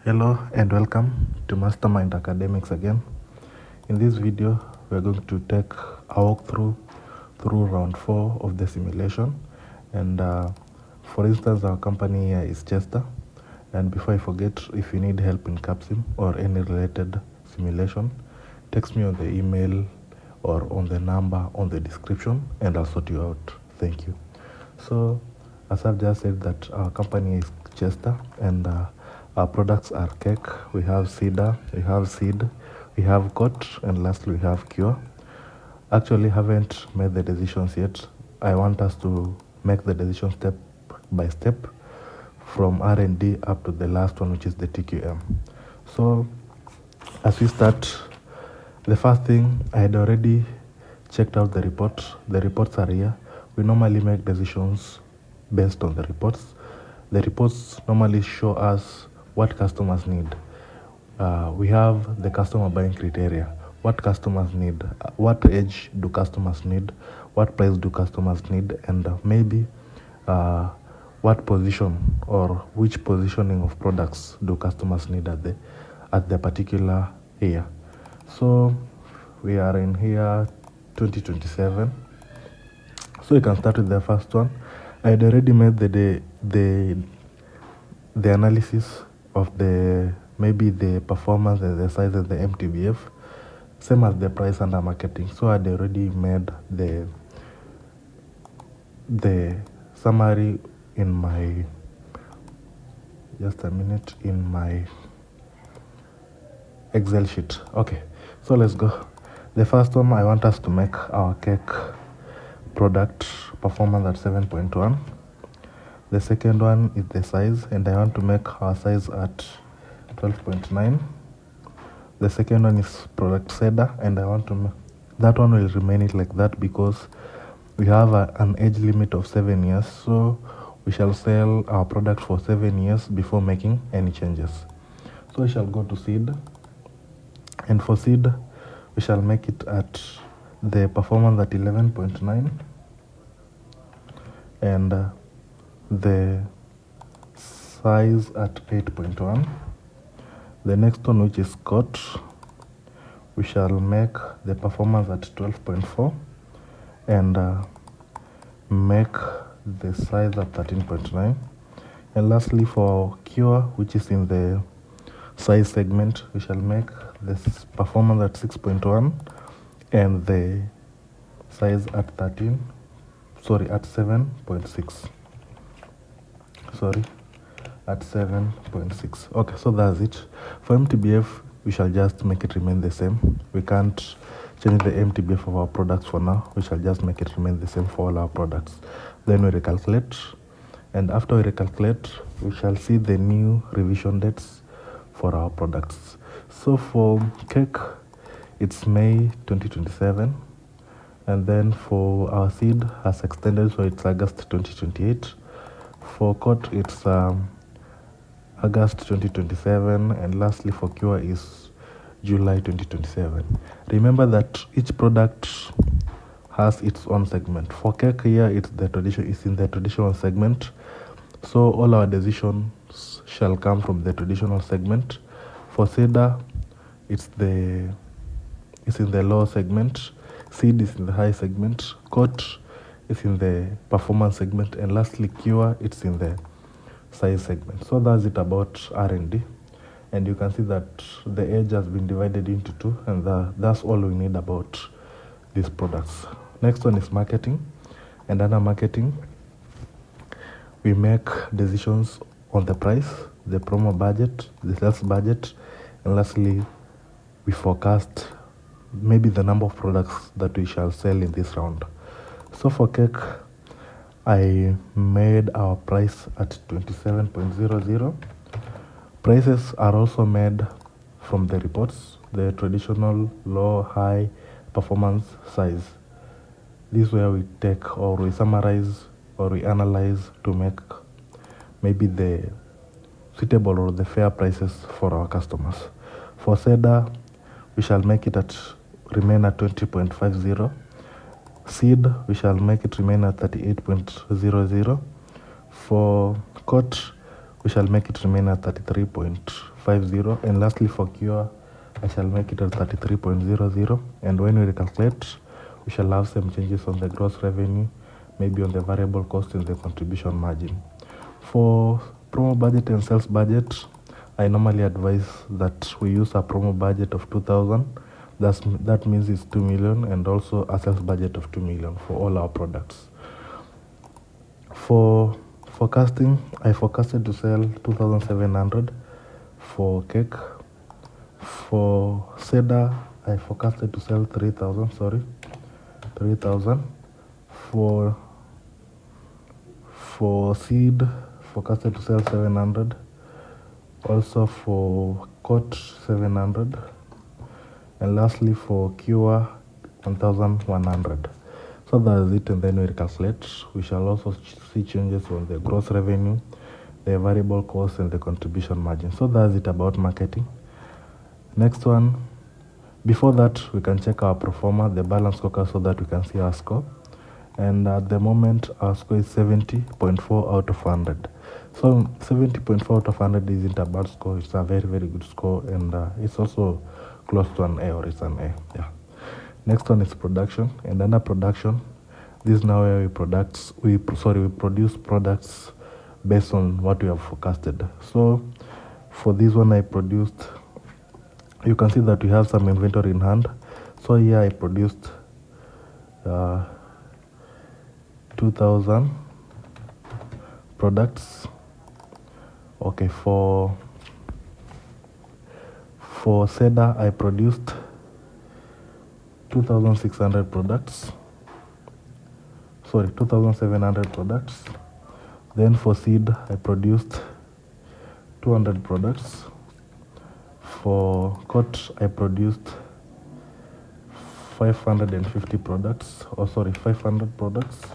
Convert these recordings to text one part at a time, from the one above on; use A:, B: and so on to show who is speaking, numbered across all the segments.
A: Hello and welcome to Mastermind Academics again. In this video, we're going to take a walkthrough through round 4 of the simulation. And for instance, our company here is Chester. And before I forget, if you need help in Capsim or any related simulation, text me on the email or on the number on the description and I'll sort you out. Thank you. So, as I've just said that our company is Chester and our products are cake, we have cedar, we have seed, we have coat, and lastly we have cure. Actually haven't made the decisions yet. I want us to make the decision step by step from R&D up to the last one, which is the TQM. So as we start, the first thing, I had already checked out the report. The reports are here. We normally make decisions based on the reports. The reports normally show us what customers need. We have the customer buying criteria. What customers need, what age do customers need, what price do customers need, and maybe what position or which positioning of products do customers need at the particular year. So we are in here 2027. So you can start with the first one. I had already made the analysis of maybe the performance and the size of the MTBF, same as the price under marketing. So I had already made the summary in my, just a minute, in my Excel sheet. Okay, so let's go. The first one, I want us to make our cake product performance at 7.1. The second one is the size, and I want to make our size at 12.9. The second one is product cedar, and I want to make that one will remain it like that because we have an age limit of 7 years. So we shall sell our product for 7 years before making any changes. So we shall go to seed, and for seed we shall make it at the performance at 11.9 and the size at 8.1. The next one, which is coat, we shall make the performance at 12.4 and make the size at 13.9. And lastly, for cure, which is in the size segment, we shall make this performance at 6.1 and the size at 7.6. At 7.6. Okay, so that's it. For MTBF, we shall just make it remain the same. We can't change the MTBF of our products for now. We shall just make it remain the same for all our products. Then we recalculate, and after we recalculate, we shall see the new revision dates for our products. So for cake, it's May 2027, and then for our seed has extended, so it's August 2028. For coat, it's August 2027, and lastly for cure is July 2027. Remember that each product has its own segment. For cake here, it's in the traditional segment, so all our decisions shall come from the traditional segment. For cedar, it's in the low segment. Seed is in the high segment. Coat is in the performance segment, and lastly cure, it's in the size segment. So that's it about R&D, and you can see that the age has been divided into two, and that's all we need about these products. Next one is marketing, and under marketing we make decisions on the price, the promo budget, the sales budget, and lastly we forecast maybe the number of products that we shall sell in this round. So for cake, I made our price at 27.00. Prices are also made from the reports, the traditional low, high, performance, size. This is where we take or we summarize or we analyze to make maybe the suitable or the fair prices for our customers. For cedar, we shall make it remain at 20.50. Seed, we shall make it remain at 38.00. For coat, we shall make it remain at 33.5. 33.50, and lastly for cure I shall make it at 33.00. And when we recalculate, we shall have some changes on the gross revenue, maybe on the variable cost and the contribution margin. For promo budget and sales budget, I normally advise that we use a promo budget of 2,000. That means it's 2 million, and also a sales budget of 2 million for all our products. For forecasting, I forecasted to sell 2,700 for cake. For cedar, I forecasted to sell 3,000. For seed, forecasted to sell 700. Also for cot, 700. And lastly for cure, 1,100. So that's it, and then we calculate. We shall also see changes on the gross revenue, the variable cost, and the contribution margin. So that's it about marketing. Next one, before that, we can check our pro forma, the balance scorecard, so that we can see our score. And at the moment, our score is 70.4 out of 100. So 70.4 out of 100 isn't a bad score. It's a very, very good score, and it's also close to an A, or it's an A. Yeah. Next one is production, and under production, this is now where we produce products based on what we have forecasted. So for this one, I produced, you can see that we have some inventory in hand. So here I produced 2,000 products. Okay, for cedar, I produced 2,600 products. 2,700 products. Then for seed, I produced 200 products. For cot, I produced 550 products. 500 products.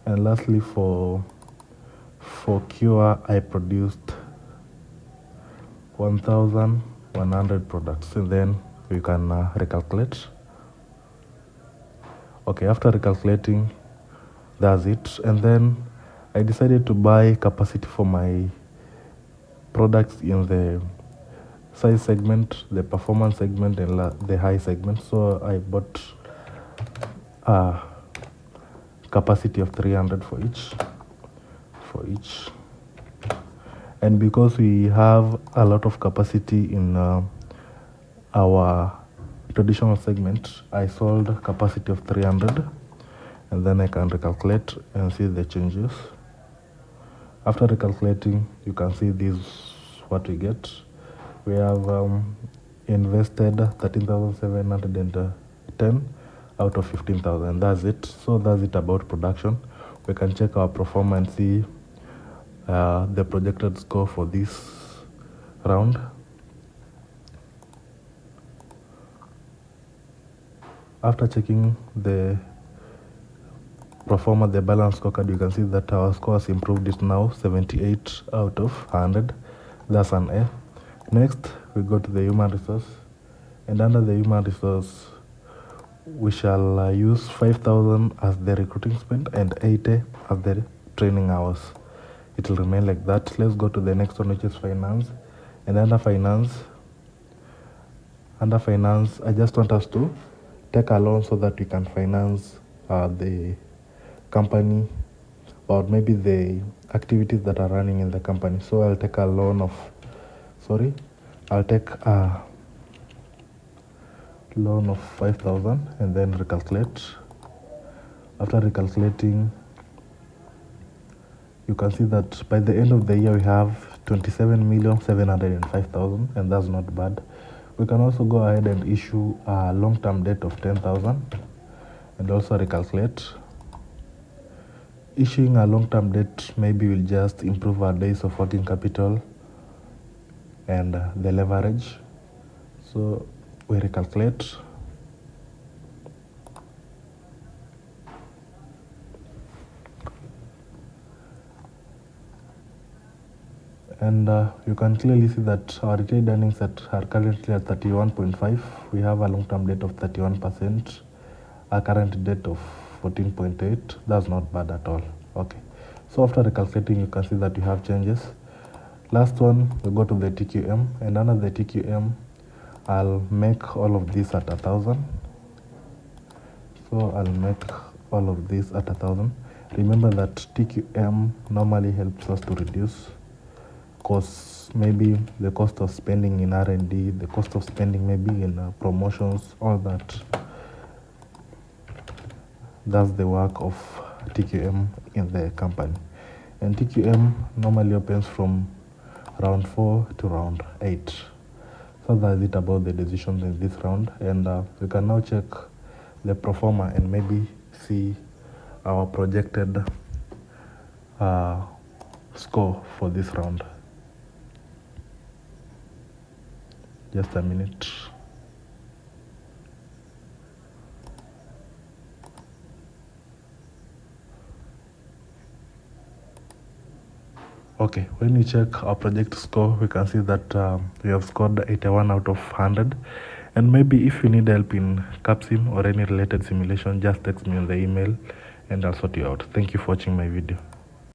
A: And lastly, for cure, I produced 1,100 products. And then we can recalculate. Okay, after recalculating, that's it. And then I decided to buy capacity for my products in the size segment, the performance segment, and the high segment. So I bought a capacity of 300 for each. And because we have a lot of capacity in our traditional segment, I sold capacity of 300, and then I can recalculate and see the changes. After recalculating, you can see this what we get. We have invested 13,710 out of 15,000. That's it. So that's it about production. We can check our pro forma and see the projected score for this round. After checking the pro forma, the balance scorecard, you can see that our score has improved. It's now 78 out of 100. That's an A. Next, we go to the human resource, and under the human resource, we shall use 5,000 as the recruiting spend and 80 as the training hours. It will remain like that. Let's go to the next one, which is finance. And under finance, I just want us to take a loan so that we can finance the company, or maybe the activities that are running in the company. So I'll take a loan of, I'll take a loan of 5,000 and then recalculate. After recalculating, you can see that by the end of the year we have 27,705,000, and that's not bad. We can also go ahead and issue a long-term debt of 10,000 and also recalculate. Issuing a long-term debt maybe will just improve our days of working capital and the leverage. So we recalculate. And you can clearly see that our retained earnings are currently at 31.5. We have a long-term debt of 31%, a current debt of 14.8. That's not bad at all. Okay. So after recalculating, you can see that you have changes. Last one, we go to the TQM, and under the TQM, I'll make all of this at 1,000. So I'll make all of this at 1,000. Remember that TQM normally helps us to reduce costs, maybe the cost of spending in R&D, the cost of spending maybe in promotions, all that. That's the work of TQM in the company. And TQM normally opens from round 4 to round 8. So that's it about the decisions in this round. And we can now check the pro forma and maybe see our projected score for this round. Just a minute. Okay, when we check our project score, we can see that we have scored 81 out of 100. And maybe if you need help in Capsim or any related simulation, just text me on the email and I'll sort you out. Thank you for watching my video.